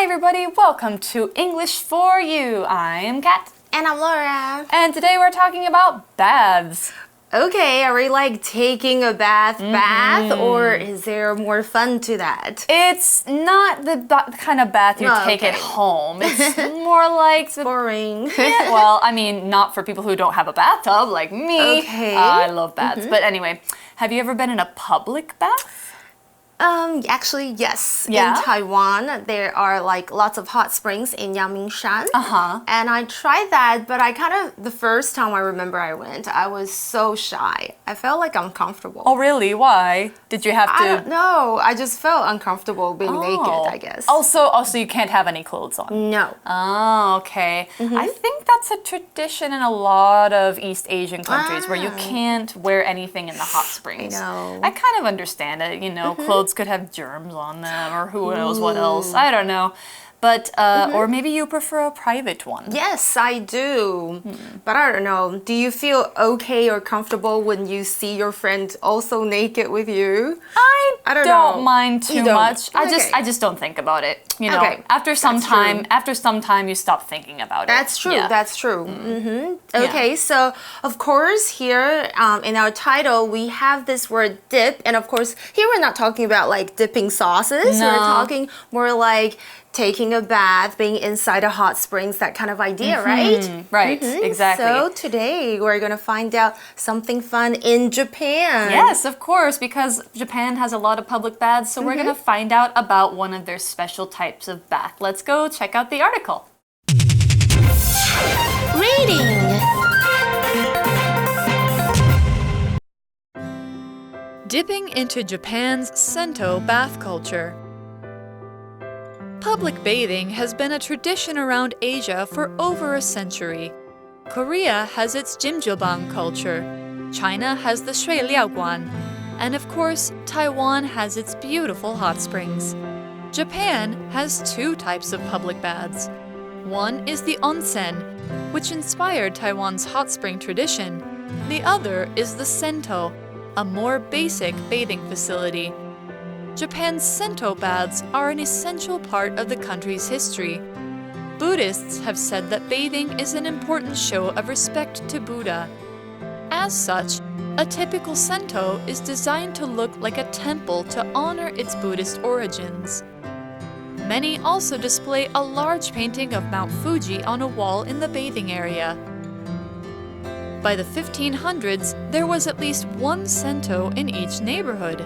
everybody, welcome to English for You. I am Kat. And I'm Laura. And today we're talking about baths. Okay, are we like taking a bath, or is there more fun to that? It's not the kind of bath you take at home. It's more like... boring. Yeah, well, I mean, not for people who don't have a bathtub like me. Okay. I love baths. But anyway, have you ever been in a public bath? Actually, yes. Yeah? In Taiwan, there are like lots of hot springs in Yangmingshan. And I tried that, but the first time I remember I went, I was so shy. I felt like uncomfortable. Oh, really? Why? Did you have to... I don't know. I just felt uncomfortable being naked, I guess. Also, you can't have any clothes on? No. Oh, okay. I think that's a tradition in a lot of East Asian countries where you can't wear anything in the hot springs. I know. I kind of understand it, you know, clothes could have germs on them or who knows what else. I don't know. But, or maybe you prefer a private one. Yes, I do. But I don't know. Do you feel okay or comfortable when you see your friend also naked with you? I don't mind too much. Okay. I just don't think about it. You know, after some time you stop thinking about it. That's true. Yeah. That's true. Okay, so of course here in our title we have this word dip, and of course here we're not talking about like dipping sauces. No. We're talking more like taking a bath, being inside a hot springs, that kind of idea, right? Right, exactly. So today we're going to find out something fun in Japan. Yes, of course, because Japan has a lot of public baths, so we're going to find out about one of their special types of bath. Let's go check out the article. Reading. Dipping into Japan's Sento bath culture. Public bathing has been a tradition around Asia for over a century. Korea has its Jimjilbang culture, China has the Shui Liaoguan, and of course, Taiwan has its beautiful hot springs. Japan has two types of public baths. One is the onsen, which inspired Taiwan's hot spring tradition. The other is the Sento, a more basic bathing facility. Japan's Sento baths are an essential part of the country's history. Buddhists have said that bathing is an important show of respect to Buddha. As such, a typical Sento is designed to look like a temple to honor its Buddhist origins. Many also display a large painting of Mount Fuji on a wall in the bathing area. By the 1500s, there was at least one Sento in each neighborhood.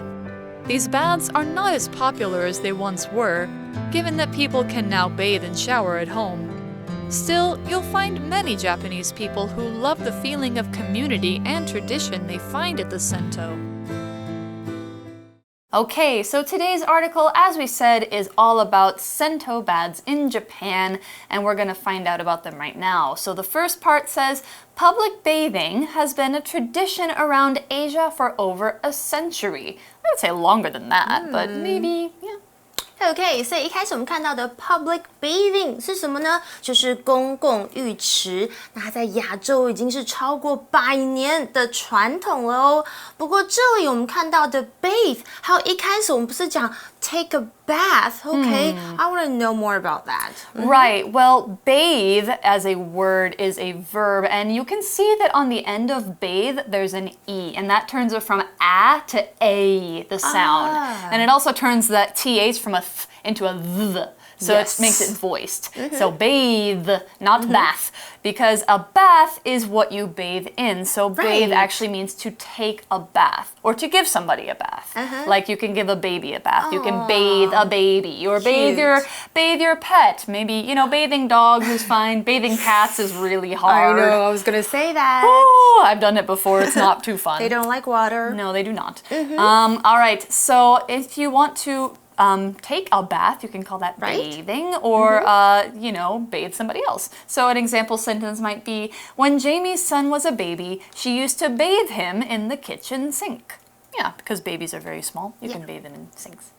These baths are not as popular as they once were, given that people can now bathe and shower at home. Still, you'll find many Japanese people who love the feeling of community and tradition they find at the Sento. Okay, so today's article, as we said, is all about Sento baths in Japan, and we're going to find out about them right now. So the first part says, public bathing has been a tradition around Asia for over a century. I would say longer than that, but maybe, yeah. OK， 所以一开始我们看到的 public bathing 是什么呢？就是公共浴池。那它在亚洲已经是超过100年的传统了哦。不过这里我们看到的 bathe， 还有一开始我们不是讲 take a bath？OK， I want to know more about that. Right. Well, bathe as a word is a verb, and you can see that on the end of bathe there's an e, and that turns it from a to a, the sound, and it also turns that th from a th into a th. So it makes it voiced. So bathe, not bath, because a bath is what you bathe in. So bathe actually means to take a bath or to give somebody a bath. Like you can give a baby a bath. You can bathe a baby or bathe your pet. Maybe, you know, bathing dogs is fine. Bathing cats is really hard. I know, I was gonna say that. Oh, I've done it before. It's not too fun. They don't like water. No, they do not. All right. So if you want to take a bath, you can call that bathing, or, you know, bathe somebody else. So an example sentence might be, when Jamie's son was a baby, she used to bathe him in the kitchen sink. Yeah, because babies are very small. You can bathe them in sinks.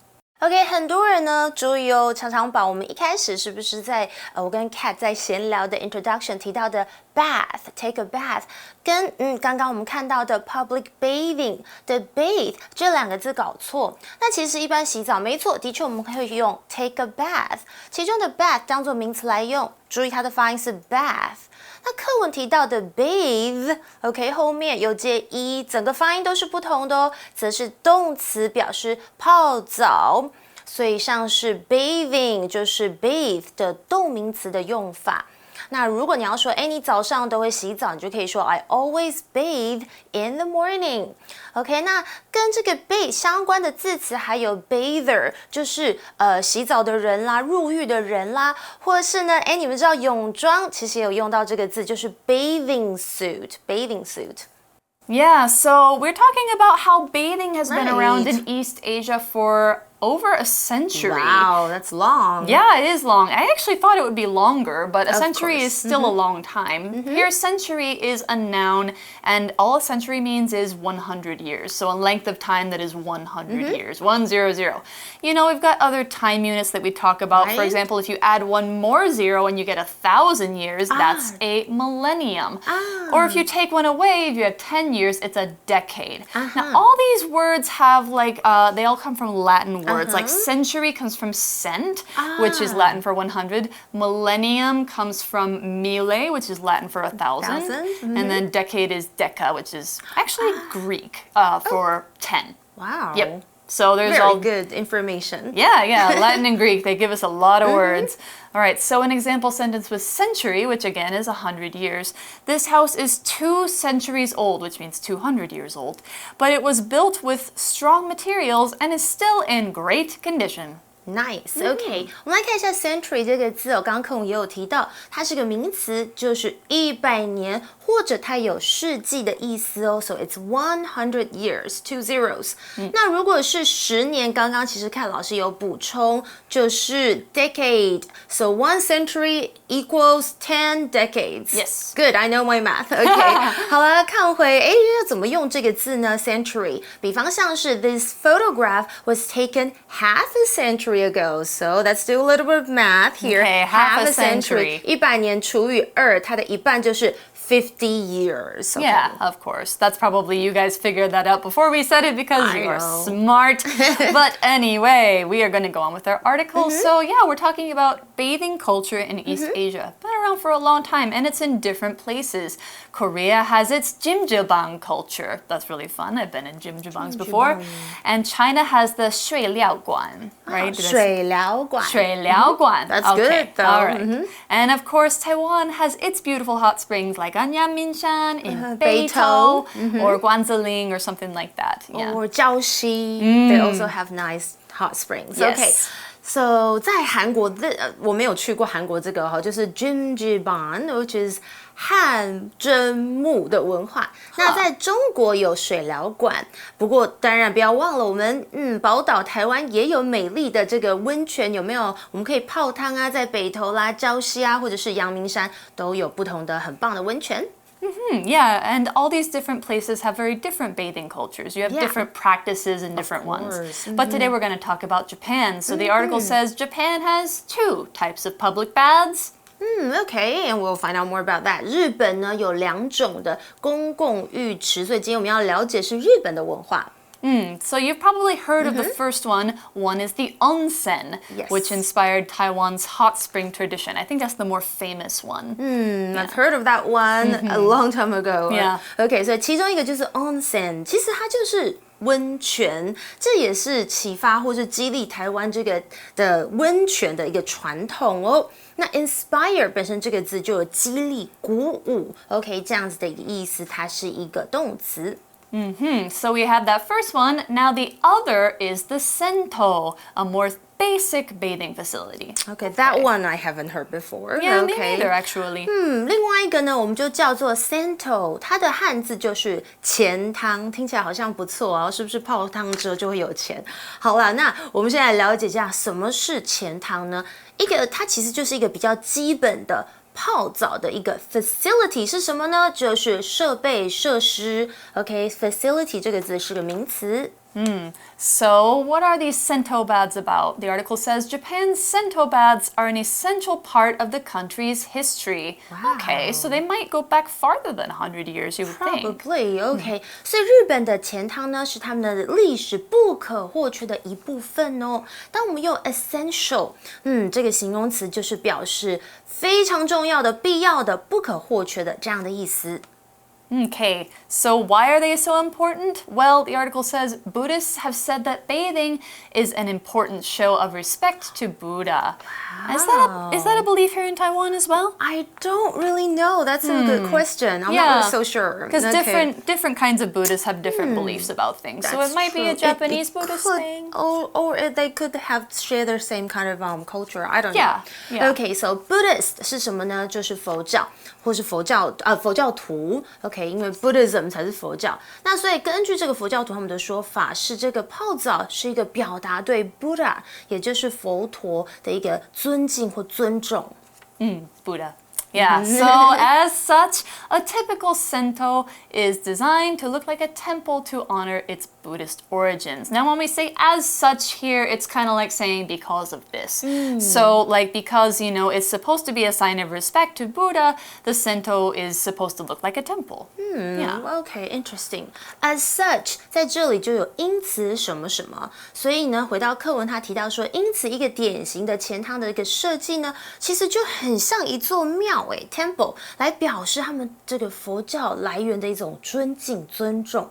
OK， 很多人呢，注意哦，常常把我们一开始是不是在我跟 Kat 在闲聊的 introduction 提到的 bath，take a bath， 跟刚刚我们看到的 public bathing 的 bathe 这两个字搞错。那其实一般洗澡没错，的确我们可以用 take a bath， 其中的 bath 当作名词来用，注意它的发音是 bath。那课文提到的 bathe，OK， 后面有接 e， 整个发音都是不同的哦，则是动词表示泡澡，所以像是 bathing 就是 bathe 的动名词的用法。那如果你要说，你早上都会洗澡，你就可以说 I always bathe in the morning。OK， 那跟这个 bathe 相关的字词还有 bather， 就是洗澡的人啦，入浴的人啦，或者是呢，你们知道泳装其实也有用到这个字，就是 bathing suit。bathing suit。Yeah, so we're talking about how bathing has been around in East Asia for over a century. Wow, that's long. Yeah, it is long. I actually thought it would be longer, but a century is still a long time. Here, century is a noun, and all a century means is 100 years. So a length of time that is 100 years. 100. You know, we've got other time units that we talk about. For example, if you add one more zero and you get 1,000 years, that's a millennium. Or if you take one away, if you have 10 years, it's a decade. Now, all these words have they all come from Latin words. Like century comes from cent, which is Latin for 100. Millennium comes from mille, which is Latin for 1,000. And then decade is deca, which is actually Greek for 10. Wow. Yep. So there's very good information. Yeah, Latin and Greek, they give us a lot of words. All right, so an example sentence was century, which again is 100 years. This house is 2 centuries old, which means 200 years old. But it was built with strong materials and is still in great condition. Nice, OK，我们来看一下 century 这个字哦，刚刚课文也有提到，它是个名词，就是100年，或者它有世纪的意思哦。So it's 100 years, 2 zeros。那如果是10年，刚刚其实看老师有补充，就是 decade。So 1 century equals 10 decades. Yes. Good, I know my math. OK， 好了，看回要怎么用这个字呢 ？century， 比方像是 This photograph was taken half a century ago, so let's do a little bit of math here. Okay, half a century. 100年除以2，它的一半就是50 years. Okay. Yeah, of course. That's probably you guys figured that out before we said it because you are smart. But anyway, we are going to go on with our article. So yeah, we're talking about bathing culture in East Asia. Been around for a long time and it's in different places. Korea has its jjimjilbang culture. That's really fun. I've been in jjimjilbangs before. And China has the 水疗馆, right? 水疗馆. 水疗馆. That's good though. All right. And of course, Taiwan has its beautiful hot springs like Anyaminshan in Beitou or Guanziling or something like that. Yeah. Or 礁溪. They also have nice hot springs. Yes. Okay. So 在韩国我没有去过韩国这个就是 jjimjilbang, which is 汗蒸木的文化。那在中国有水疗馆，不过当然不要忘了我们宝岛台湾也有美丽的这个温泉，有没有？我们可以泡汤啊，在北投啦、礁溪啊，或者是阳明山都有不同的很棒的温泉。Yeah, and all these different places have very different bathing cultures. You have different practices and different ones. But today we're going to talk about Japan. So the article says Japan has 2 types of public baths. Okay, and we'll find out more about that. 日本呢有2种的公共浴池，所以今天我们要了解是日本的文化。So you've probably heard of the first one. One is the onsen, which inspired Taiwan's hot spring tradition. I think that's the more famous one. I've heard of that one a long time ago. Yeah. Okay, 所以其中一个就是 onsen， 其实它就是温泉，这也是启发或是激励台湾这个的温泉的一个传统哦。那 inspire 本身这个字就有激励、鼓舞 ，OK 这样子的一个意思，它是一个动词。So we had that first one. Now the other is the sento, a more basic bathing facility. Okay, that one I haven't heard before. Yeah, me neither, actually. 另外一个呢，我们就叫做 sento， 它的汉字就是钱汤，听起来好像不错哦，是不是泡汤之后就会有钱？好啦，那我们现在来了解一下什么是钱汤呢？它其实就是一个比较基本的泡澡的一个 facility 是什么呢？就是设备设施。OK，facility 这个字是个名词。So, what are these sento baths about? The article says Japan's sento baths are an essential part of the country's history. Wow. Okay, so they might go back farther than 100 years, you would think. Probably, okay. 所以日本的钱汤呢是他们的历史不可或缺的一部分哦。当我们用 essential， 这个形容词就是表示非常重要的、必要的、不可或缺的这样的意思。Okay, so why are they so important? Well, the article says Buddhists have said that bathing is an important show of respect to Buddha. Wow. Is that a belief here in Taiwan as well? I don't really know. That's a good question. I'm not really so sure. Because different kinds of Buddhists have different beliefs about things. So it might be a Japanese Buddhist thing. Or they could have share the same kind of culture. I don't know. Yeah. Okay, so Buddhist 是什么呢？就是佛教或是佛教徒。OK， 因为 Buddhism 才是佛教。那所以根据这个佛教徒他们的说法，是这个泡澡是一个表达对 Buddha， 也就是佛陀的一个尊敬或尊重。Buddha. Yeah, so as such, a typical sento is designed to look like a temple to honor its Buddhist origins. Now, when we say as such here, it's kind of like saying because of this. So, like, because, you know, it's supposed to be a sign of respect to Buddha, the sento is supposed to look like a temple. Okay, interesting. As such, 在这里就有因此什么什么，所以呢，回到课文，他提到说，因此一个典型的钱汤的一个设计呢，其实就很像一座庙temple 来表示他们这个佛教来源的一种尊敬、尊重。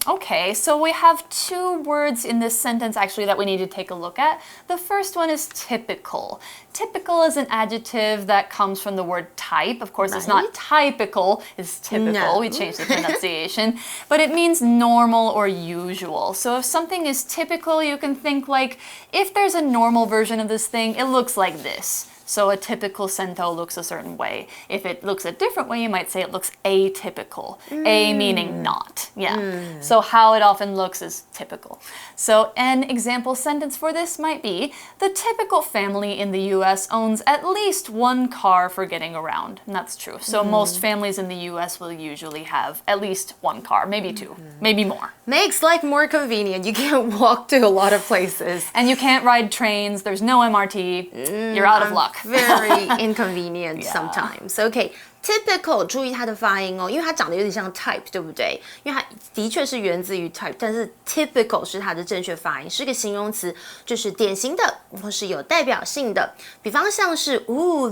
Okay, so we have two words in this sentence actually that we need to take a look at. The first one is typical. Typical is an adjective that comes from the word type. Of course, it's not typical, it's typical. No. We changed the pronunciation. But it means normal or usual. So if something is typical, you can think like, if there's a normal version of this thing, it looks like this. So a typical sento looks a certain way. If it looks a different way, you might say it looks atypical. A meaning not. Yeah. So how it often looks is typical. So an example sentence for this might be, the typical family in the US owns at least one car for getting around. And that's true. So most families in the US will usually have at least one car, maybe two, maybe more. Makes life more convenient. You can't walk to a lot of places. And you can't ride trains. There's no MRT. You're out of luck. Very inconvenient sometimes. Okay. Typical， 注意它的发音哦，因为它长得有点像 type， 对不对？因为它的确是源自于 type， 但是 typical 是它的正确发音，是个形容词，就是典型的或是有代表性的。比方像是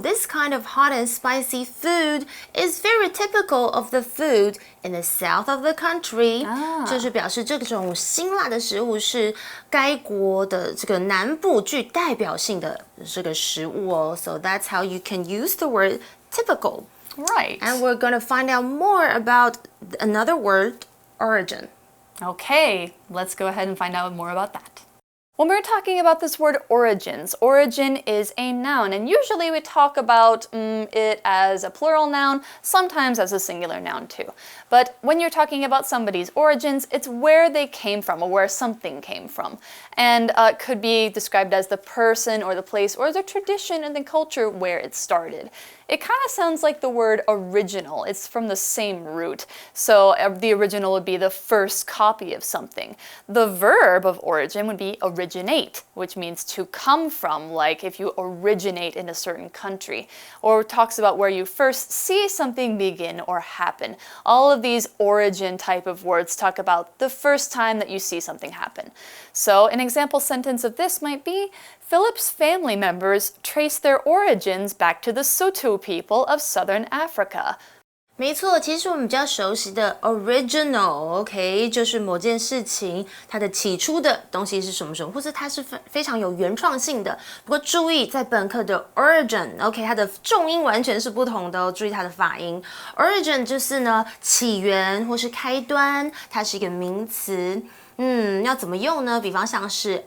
，this kind of hot and spicy food is very typical of the food in the south of the country，就是表示这种辛辣的食物是该国的这个南部具代表性的这个食物哦。So that's how you can use the word typical. Right. And we're going to find out more about another word, origin. Okay, let's go ahead and find out more about that. When we're talking about this word origins, origin is a noun, and usually we talk about it as a plural noun, sometimes as a singular noun too. But when you're talking about somebody's origins, it's where they came from or where something came from. And it could be described as the person or the place or the tradition and the culture where it started. It kind of sounds like the word original. It's from the same root. So the original would be the first copy of something. The verb of origin would be originate, which means to come from, like if you originate in a certain country. Or talks about where you first see something begin or happen. All of these origin type of words talk about the first time that you see something happen. So an example sentence of this might be, Philip's family members trace their origins back to the Sotho people of southern Africa. 没错，其实我们比较熟悉的 original，OK， 就是某件事情它的起初的东西是什么什么，或者它是非常有原创性的。不过注意，在本课的 origin，OK， 它的重音完全是不同的哦，注意它的发音。origin 就是呢起源或是开端，它是一个名词。要怎么用呢？比方像是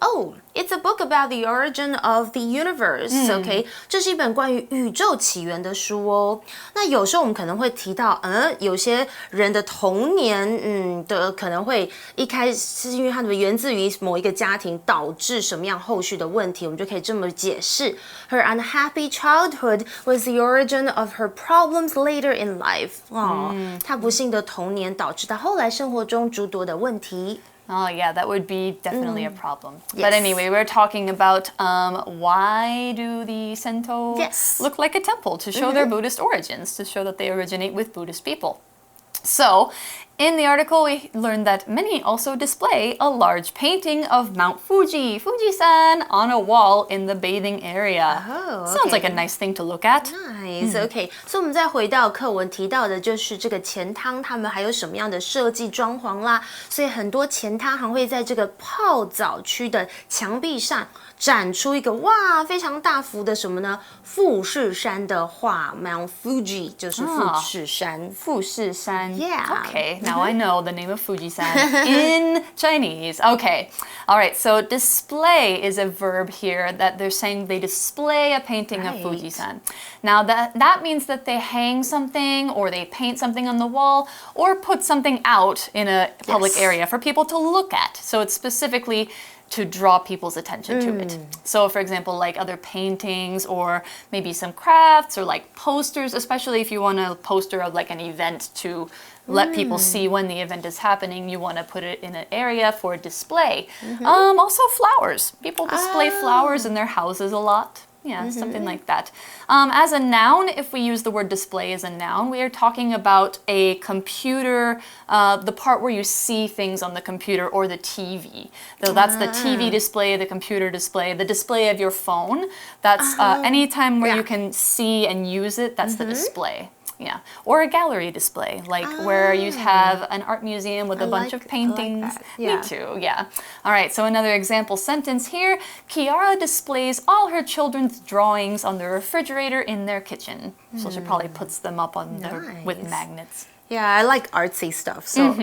it's a book about the origin of the universe，OK，这是一本关于宇宙起源的书哦。那有时候我们可能会提到，有些人的童年，的可能会一开始是因为他们源自于某一个家庭，导致什么样后续的问题，我们就可以这么解释。Her unhappy childhood was the origin of her problems later in life。她不幸的童年导致她后来生活中诸多的问题。Oh, yeah, that would be definitely a problem. Yes. But anyway, we're talking about why do the Sento look like a temple? To show their Buddhist origins, to show that they originate with Buddhist people. So, in the article, we learned that many also display a large painting of Mount Fuji, Fuji-san, on a wall in the bathing area. Oh, okay. Sounds like a nice thing to look at. Nice, okay. 所以我们再回到课文提到的就是这个钱汤，他们还有什么样的设计装潢啦？所以很多钱汤还会在这个泡澡区的墙壁上展出一个哇非常大幅的什么呢？富士山的画 ，Mount Fuji 就是富士山。富士山 Yeah. Okay, now I know the name of Fuji-san in Chinese. Okay. All right, so display is a verb here that they're saying they display a painting of Fuji-san. Now that means that they hang something or they paint something on the wall or put something out in a public area for people to look at. So it's specifically to draw people's attention to it. So for example, like other paintings or maybe some crafts or like posters, especially if you want a poster of like an event to let people see when the event is happening, you want to put it in an area for display. Also flowers. People display flowers in their houses a lot. Yeah, something like that. As a noun, if we use the word display as a noun, we are talking about a computer, the part where you see things on the computer or the TV. So that's the TV display, the computer display, the display of your phone. That's any time where you can see and use it, that's the display. Yeah, or a gallery display, like where you have an art museum with a bunch of paintings. Yeah. Me too, yeah. All right, so another example sentence here. Kiara displays all her children's drawings on the refrigerator in their kitchen. So she probably puts them up on with magnets. Yeah, I like artsy stuff, so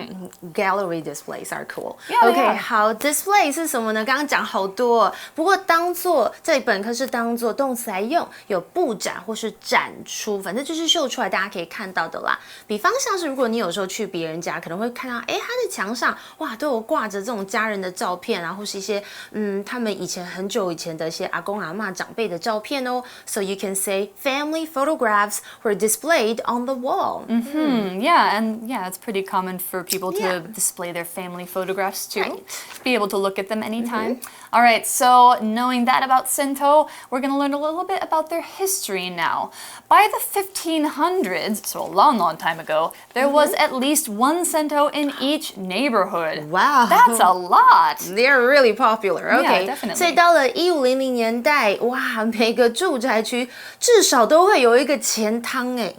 gallery displays are cool. Yeah, OK， 好 ，display 是什么呢？刚刚讲好多，不过当做这本课是当做动词来用，有布展或是展出，反正就是秀出来，大家可以看到的啦。比方像是如果你有时候去别人家，可能会看到，他的墙上哇都有挂着这种家人的照片啊，或是一些他们以前很久以前的一些阿公阿嬷长辈的照片哦。So you can say family photographs were displayed on the wall. Yeah, and yeah, it's pretty common for people to display their family photographs too. Be able to look at them anytime. All right, so knowing that about Sento, we're going to learn a little bit about their history now. By the 1500s, so a long, long time ago, there was at least one Sento in each neighborhood. Wow. That's a lot. They're really popular. Okay. Yeah, definitely. 所以到了1500年代，哇，每个住宅区至少都会有一个钱汤哎。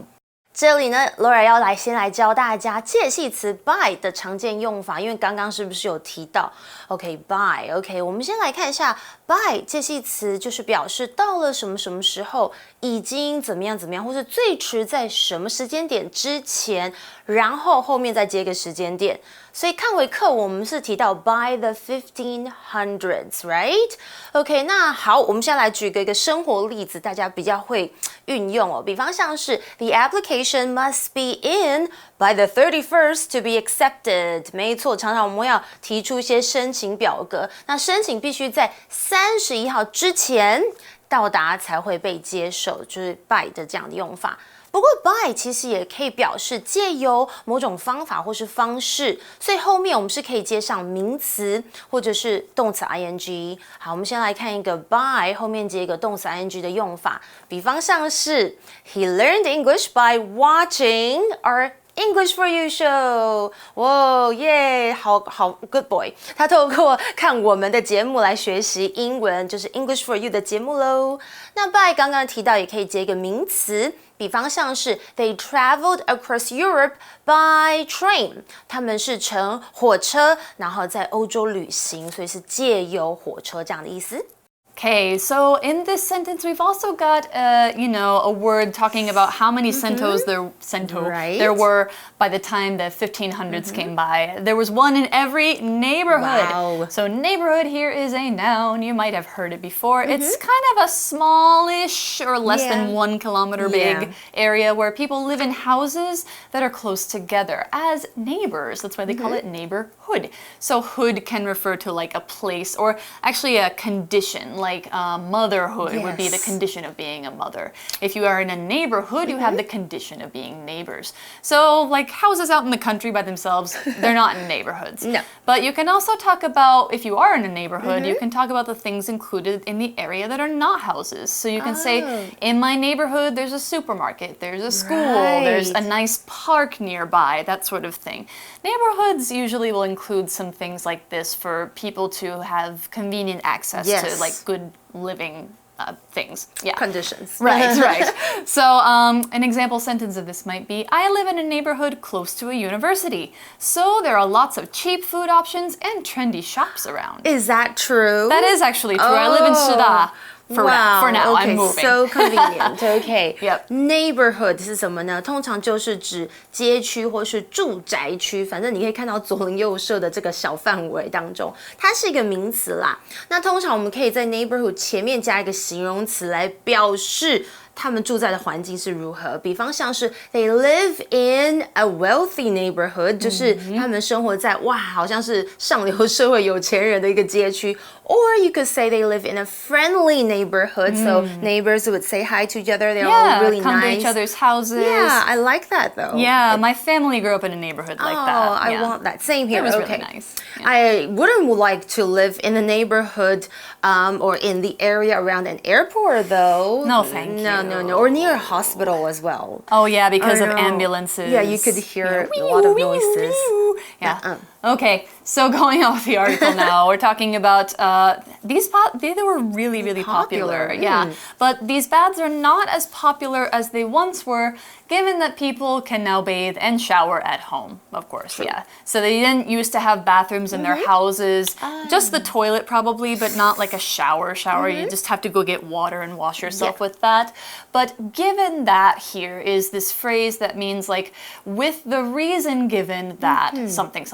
这里呢 ，Laura 要先来教大家介系词 by 的常见用法，因为刚刚是不是有提到 ？OK，by，OK， 我们先来看一下 by 介系词，就是表示到了什么什么时候，已经怎么样怎么样，或是最迟在什么时间点之前，然后后面再接个时间点。所以看回课文，我们是提到 by the 1500s， right？ OK， 那好，我们现在来举一个生活例子，大家比较会运用哦。比方像是 the application must be in by the 31st to be accepted。没错，常常我们要提出一些申请表格，那申请必须在31号之前到达才会被接受，就是 by 的这样的用法。不过 by 其实也可以表示借由某种方法或是方式，所以后面我们是可以接上名词或者是动词 ing。好，我们先来看一个 by 后面接一个动词 ing 的用法，比方像是 He learned English by watching our English for You show。 哇耶，好 good boy。他透过看我们的节目来学习英文，就是 English for You 的节目咯。那 by 刚刚提到也可以接一个名词。比方像是 They traveled across Europe by train， 他们是乘火车，然后在欧洲旅行，所以是借由火车这样的意思。Okay, so in this sentence, we've also got, a word talking about how many centos there were by the time the 1500s came by. There was one in every neighborhood. Wow. So neighborhood here is a noun. You might have heard it before. It's kind of a smallish or less than 1 kilometer big area where people live in houses that are close together as neighbors. That's why they call it neighborhood. So hood can refer to like a place or actually a condition. like motherhood would be the condition of being a mother. If you are in a neighborhood, you have the condition of being neighbors. So like houses out in the country by themselves, they're not in neighborhoods. No. But you can also talk about, if you are in a neighborhood, you can talk about the things included in the area that are not houses. So you can say, in my neighborhood, there's a supermarket, there's a school, there's a nice park nearby, that sort of thing. Neighborhoods usually will include some things like this for people to have convenient access to like good living things. Yeah. Conditions. Right, right. So an example sentence of this might be, I live in a neighborhood close to a university. So there are lots of cheap food options and trendy shops around. Is that true? That is actually true. I live in Shida. For now, okay, I'm moving. So convenient. Okay. Yep. Neighborhood 是什么呢？通常就是指街区或是住宅区，反正你可以看到左邻右舍的这个小范围当中，它是一个名词啦。那通常我们可以在 neighborhood 前面加一个形容词来表示他们住在的环境是如何，比方像是 they live in a wealthy neighborhood， 就是他们生活在哇，好像是上流社会有钱人的一个街区。Or you could say they live in a friendly neighborhood, so neighbors would say hi to each other. They're all really come nice. to each other's houses. Yeah, I like that though. Yeah, my family grew up in a neighborhood like that. I want that. Same here. It was okay. really nice. Yeah. I wouldn't like to live in a neighborhood or in the area around an airport though. No, thank you. No. Or near a hospital as well. Oh yeah, because of ambulances. Yeah, you could hear a lot of noises. Yeah. Okay, so going off the article now, we're talking about they were really, really popular. Yeah, but these baths are not as popular as they once were, given that people can now bathe and shower at home, of course. True. Yeah, so they didn't used to have bathrooms in their houses, just the toilet probably, but not like a shower. You just have to go get water and wash yourself with that. But given that here is this phrase that means like with the reason given that something.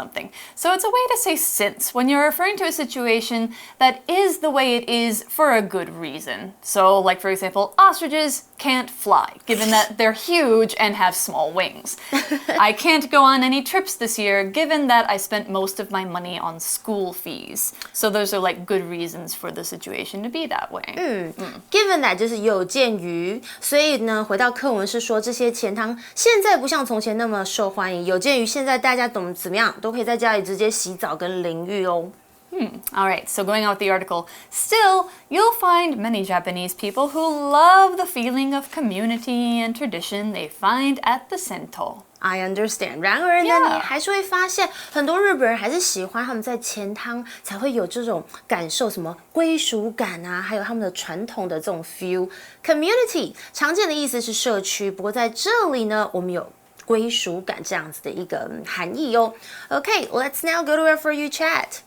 So it's a way to say since when you're referring to a situation that is the way it is for a good reason. So like for example, ostriches can't fly, given that they're huge and have small wings. I can't go on any trips this year, given that I spent most of my money on school fees. So those are like good reasons for the situation to be that way. Given that 就是有鉴于，所以呢，回到课文是说这些钱汤现在不像从前那么受欢迎，有鉴于现在大家懂怎么样，都可以在家里直接洗澡跟淋浴哦。All right, so going on with the article, still, you'll find many Japanese people who love the feeling of community and tradition they find at the sento. I understand. 然而呢，你还是会发现很多日本人还是喜欢他们在钱汤才会有这种感受，什么归属感啊，还有他们的传统的这种 feel. Community 常见的意思是社区，不过在这里呢，我们有归属感这样子的一个含义哦。Okay, let's now go to our For You chat.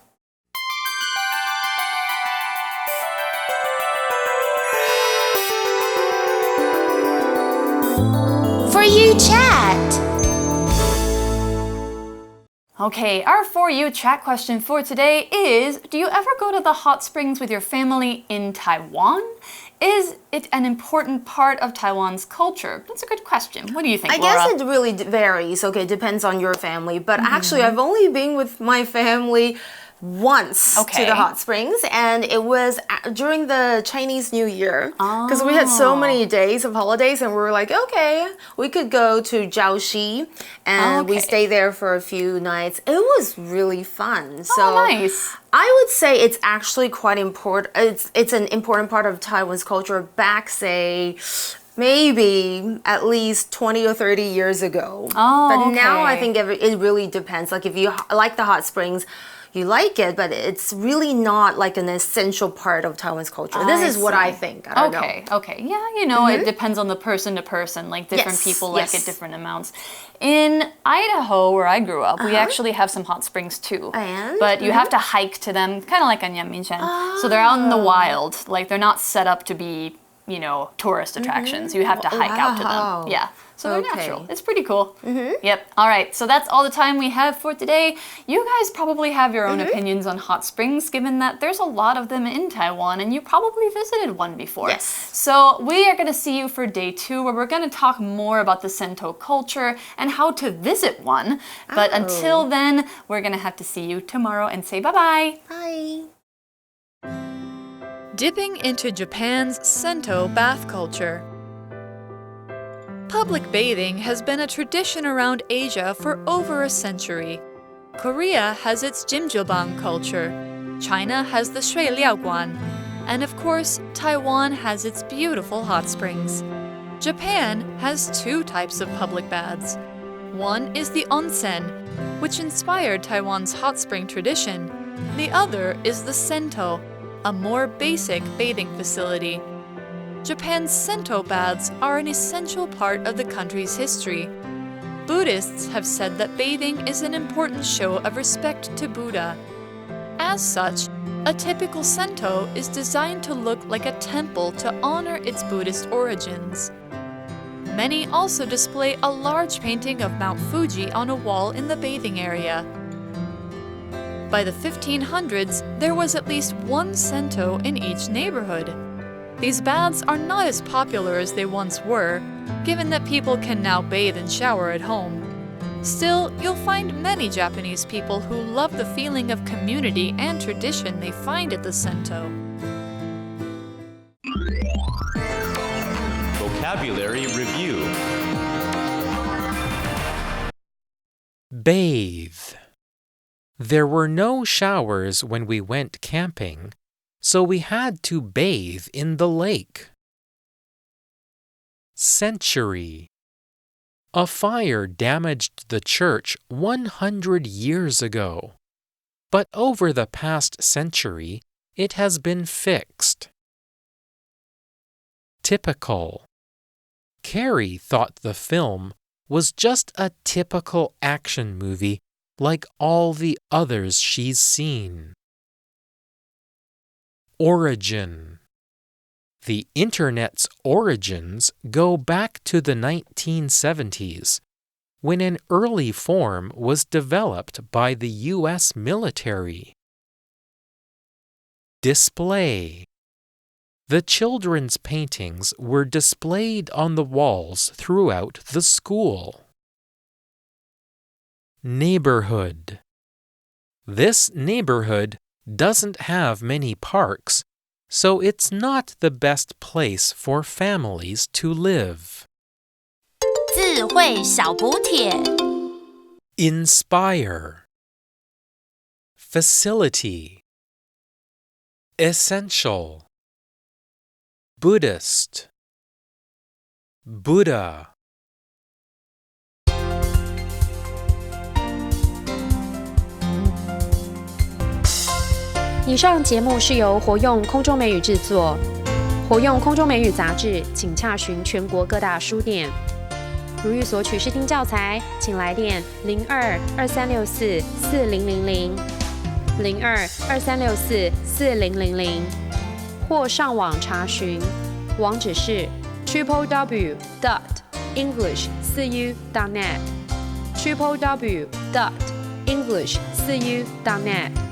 For You chat. Okay, our For You chat question for today is, do you ever go to the hot springs with your family in Taiwan? Is it an important part of Taiwan's culture? That's a good question. What do you think, Laura? I guess it really varies. Okay, depends on your family. But actually, I've only been with my family once to the hot springs, and it was during the Chinese New Year because we had so many days of holidays, and we were like, okay, we could go to Jiaoxi, and we stayed there for a few nights. It was really fun. So nice. I would say it's actually quite important. It's an important part of Taiwan's culture back, say, maybe at least 20 or 30 years ago. But now I think it really depends. Like if you like the hot springs, you like it, but it's really not like an essential part of Taiwan's culture. This is what I think. I don't know. Okay. Yeah, you know, it depends on the person to person. Like different people like it different amounts. In Idaho, where I grew up, we actually have some hot springs too. But you have to hike to them, kind of like Anyaminshan. So they're out in the wild. Like they're not set up to be, you know, tourist attractions. You have to hike out to them. Yeah. So they're natural. It's pretty cool. Yep. All right. So that's all the time we have for today. You guys probably have your own opinions on hot springs, given that there's a lot of them in Taiwan and you probably visited one before. Yes. So we are going to see you for day 2, where we're going to talk more about the Sento culture and how to visit one. But until then, we're going to have to see you tomorrow and say bye-bye. Bye. Dipping into Japan's Sento bath culture. Public bathing has been a tradition around Asia for over a century. Korea has its Jimjilbang culture, China has the Shui Liaoguan, and of course, Taiwan has its beautiful hot springs. Japan has two types of public baths. One is the onsen, which inspired Taiwan's hot spring tradition. The other is the sento, a more basic bathing facility. Japan's sento baths are an essential part of the country's history. Buddhists have said that bathing is an important show of respect to Buddha. As such, a typical sento is designed to look like a temple to honor its Buddhist origins. Many also display a large painting of Mount Fuji on a wall in the bathing area. By the 1500s, there was at least one sento in each neighborhood. These baths are not as popular as they once were, given that people can now bathe and shower at home. Still, you'll find many Japanese people who love the feeling of community and tradition they find at the sento. Vocabulary Review. Bathe. There were no showers when we went camping, so we had to bathe in the lake. Century. A fire damaged the church 100 years ago, but over the past century, it has been fixed. Typical. Carrie thought the film was just a typical action movie like all the others she's seen. Origin. The Internet's origins go back to the 1970s, when an early form was developed by the U.S. military. Display. The children's paintings were displayed on the walls throughout the school. Neighborhood. This neighborhood doesn't have many parks, so it's not the best place for families to live. 智慧小补帖 Inspire. Facility. Essential. Buddhist. Buddha. 以上节目是由活用空中美语制作，活用空中美语杂志，请洽询全国各大书店。如欲索取试听教材，请来电02-2364-4000 02-2364-4000，或上网查询，网址是 www.english4u.net www.english4u.net